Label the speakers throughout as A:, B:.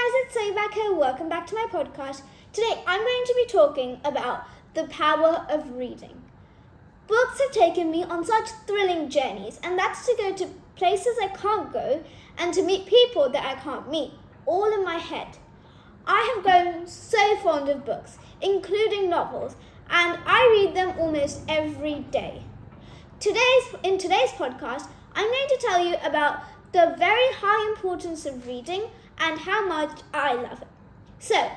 A: guys, it's Say back here. Welcome back to my podcast. Today I'm going to be talking about the power of reading. Books have taken me on such thrilling journeys, and that's to go to places I can't go and to meet people that I can't meet, all in my head. I have grown so fond of books, including novels, and I read them almost every day. In today's podcast, I'm going to tell you about the very high importance of reading and how much I love it. So,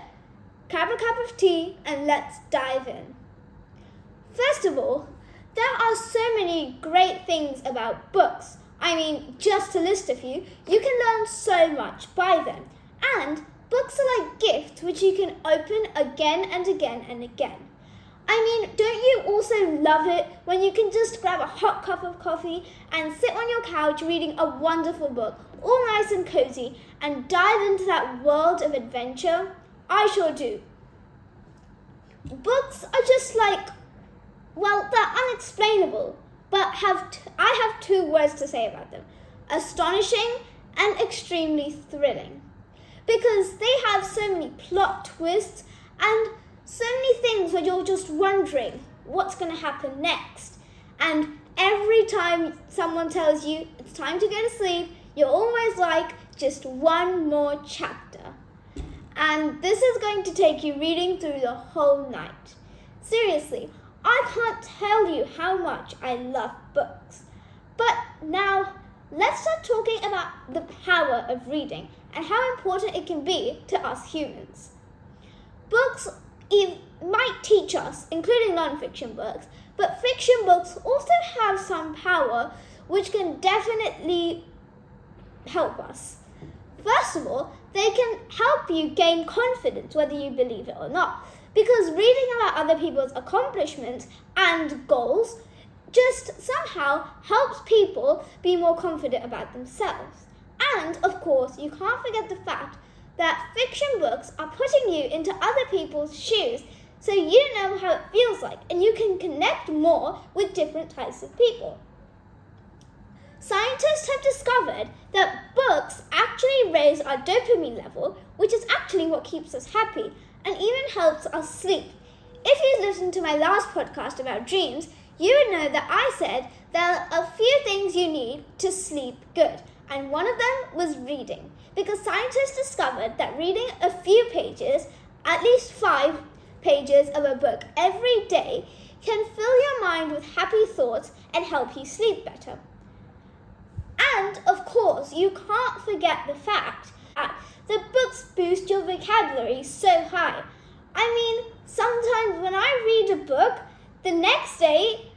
A: grab a cup of tea and let's dive in. First of all, there are so many great things about books. I mean, just to list a few, you can learn so much by them. And books are like gifts which you can open again and again and again. I mean, don't you also love it when you can just grab a hot cup of coffee and sit on your couch reading a wonderful book, all nice and cozy, and dive into that world of adventure? I sure do. Books are just like, they're unexplainable, but I have two words to say about them: astonishing and extremely thrilling. Because they have so many plot twists and so many things where you're just wondering what's going to happen next. And every time someone tells you it's time to go to sleep, you're always like, just one more chapter. And this is going to take you reading through the whole night. Seriously, I can't tell you how much I love books. But now, let's start talking about the power of reading and how important it can be to us humans. Books might teach us, including non-fiction books, but fiction books also have some power which can definitely help us. First of all, they can help you gain confidence, whether you believe it or not, because reading about other people's accomplishments and goals just somehow helps people be more confident about themselves. And, of course, you can't forget the fact that fiction books are putting you into other people's shoes so you know how it feels like and you can connect more with different types of people. Scientists have discovered that books actually raise our dopamine level, which is actually what keeps us happy and even helps us sleep. If you listened to my last podcast about dreams, you would know that I said there are a few things you need to sleep good, and one of them was reading. Because scientists discovered that reading a few pages, at least 5 pages of a book every day, can fill your mind with happy thoughts and help you sleep better. And, of course, you can't forget the fact that the books boost your vocabulary so high. I mean, sometimes when I read a book, the next day,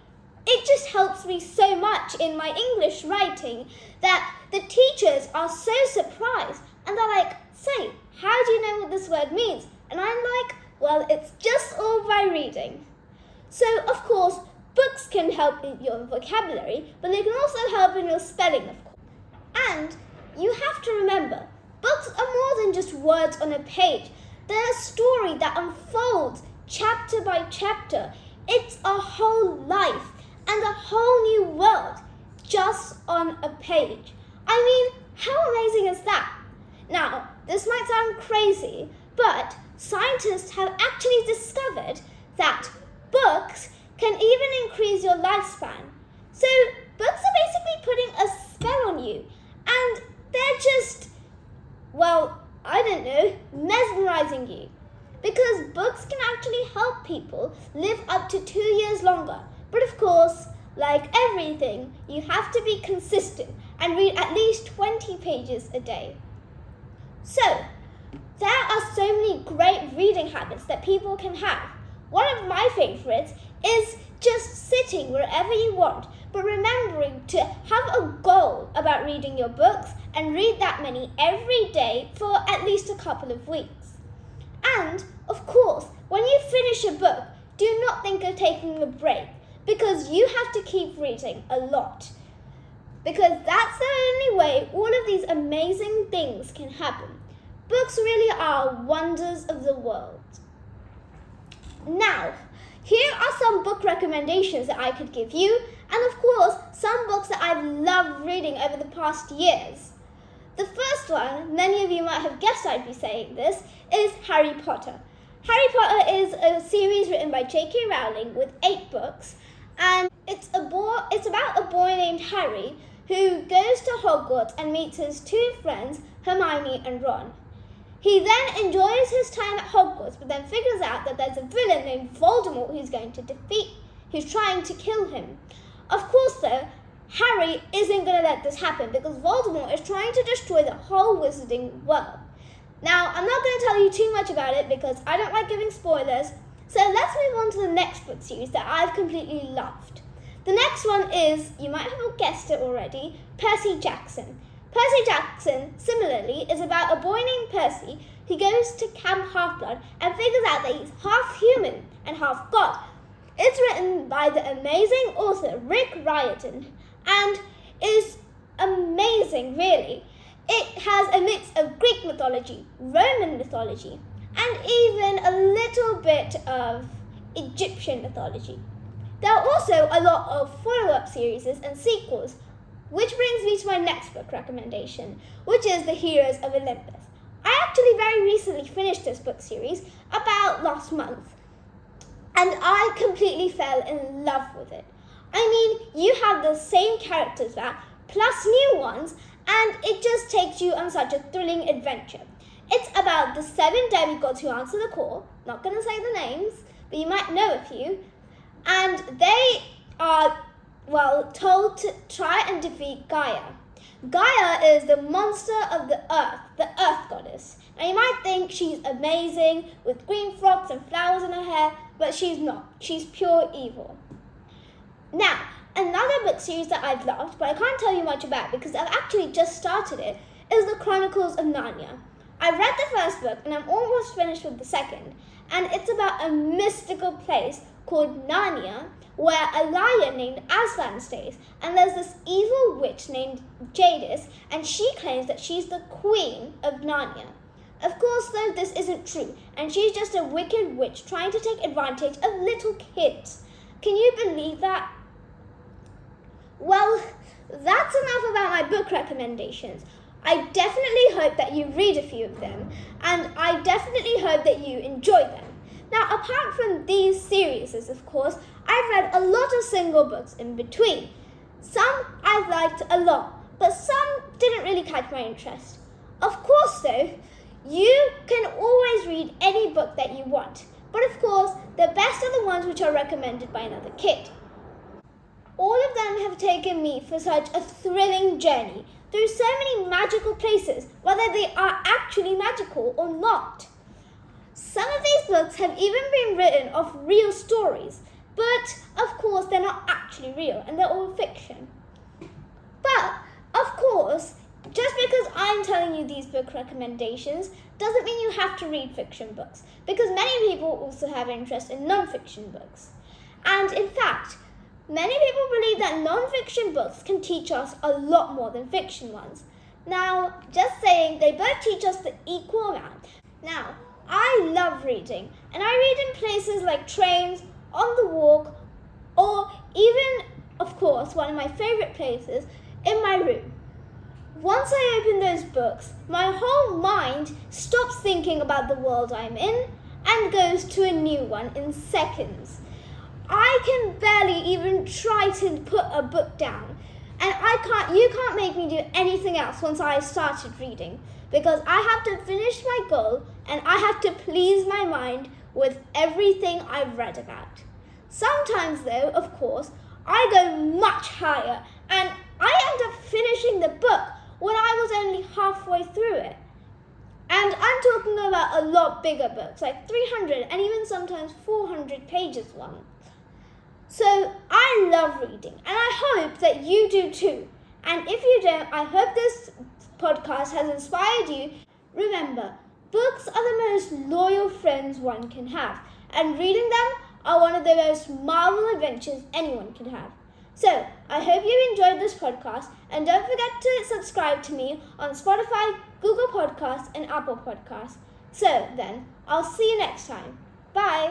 A: it just helps me so much in my English writing that the teachers are so surprised and they're like, "Say, how do you know what this word means?" And I'm like, well, it's just all by reading. So, of course, books can help in your vocabulary, but they can also help in your spelling, of course. And you have to remember, books are more than just words on a page. They're a story that unfolds chapter by chapter. It's a whole life and a whole new world just on a page. I mean, how amazing is that? Now, this might sound crazy, but scientists have actually discovered that books can even increase your lifespan. So, books are basically putting a spell on you, and they're just, mesmerizing you. Because books can actually help people live up to 2 years longer. But of course, like everything, you have to be consistent and read at least 20 pages a day. So, there are so many great reading habits that people can have. One of my favorites is just sitting wherever you want, but remembering to have a goal about reading your books and read that many every day for at least a couple of weeks. And, of course, when you finish a book, do not think of taking a break, because you have to keep reading a lot. Because that's the only way all of these amazing things can happen. Books really are wonders of the world. Now, here are some book recommendations that I could give you, and of course, some books that I've loved reading over the past years. The first one, many of you might have guessed I'd be saying this, is Harry Potter. Harry Potter is a series written by J.K. Rowling with 8 books, and it's about a boy named Harry who goes to Hogwarts and meets his 2 friends, Hermione and Ron. He then enjoys his time at Hogwarts, but then figures out that there's a villain named Voldemort who's trying to kill him. Of course, though, Harry isn't going to let this happen because Voldemort is trying to destroy the whole wizarding world. Now, I'm not going to tell you too much about it because I don't like giving spoilers, so let's move on to the next book series that I've completely loved. The next one is, you might have guessed it already, Percy Jackson. Percy Jackson, similarly, is about a boy named Percy who goes to Camp Half-Blood and figures out that he's half human and half god. It's written by the amazing author Rick Riordan and is amazing, really. It has a mix of Greek mythology, Roman mythology, and even a little bit of Egyptian mythology. There are also a lot of follow-up series and sequels, which brings me to my next book recommendation, which is The Heroes of Olympus. I actually very recently finished this book series about last month, and I completely fell in love with it. I mean, you have the same characters back, plus new ones, and it just takes you on such a thrilling adventure. It's about the 7 demigods who answer the call, not going to say the names, but you might know a few, and they are, told to try and defeat Gaia. Gaia is the monster of the earth goddess. Now you might think she's amazing with green frocks and flowers in her hair, but she's not. She's pure evil. Now, another book series that I've loved, but I can't tell you much about because I've actually just started it, is The Chronicles of Narnia. I read the first book and I'm almost finished with the second, and it's about a mystical place called Narnia where a lion named Aslan stays, and there's this evil witch named Jadis, and she claims that she's the queen of Narnia. Of course, though, this isn't true, and she's just a wicked witch trying to take advantage of little kids. Can you believe that? Well, that's enough about my book recommendations. I definitely hope that you read a few of them, and I definitely hope that you enjoy them. Now, apart from these series, of course, I've read a lot of single books in between. Some I've liked a lot, but some didn't really catch my interest. Of course, though, you can always read any book that you want, but of course, the best are the ones which are recommended by another kid. All of them have taken me for such a thrilling journey through so many magical places, whether they are actually magical or not. Some of these books have even been written off real stories, but of course they're not actually real and they're all fiction. But of course, just because I'm telling you these book recommendations doesn't mean you have to read fiction books, because many people also have interest in non-fiction books. And in fact, many people believe that non-fiction books can teach us a lot more than fiction ones. Now, just saying, they both teach us the equal amount. Now, I love reading, and I read in places like trains, on the walk, or even, of course, one of my favorite places, in my room. Once I open those books, my whole mind stops thinking about the world I'm in and goes to a new one in seconds. I can barely even try to put a book down, and you can't make me do anything else once I started reading, because I have to finish my goal and I have to please my mind with everything I've read about. Sometimes, though, of course, I go much higher and I end up finishing the book when I was only halfway through it. And I'm talking about a lot bigger books, like 300 and even sometimes 400 pages one. So I love reading, and I hope that you do too. And if you don't, I hope this podcast has inspired you. Remember, books are the most loyal friends one can have, and reading them are one of the most marvelous adventures anyone can have. So, I hope you enjoyed this podcast, and don't forget to subscribe to me on Spotify, Google Podcasts, and Apple Podcasts. So then, I'll see you next time. Bye!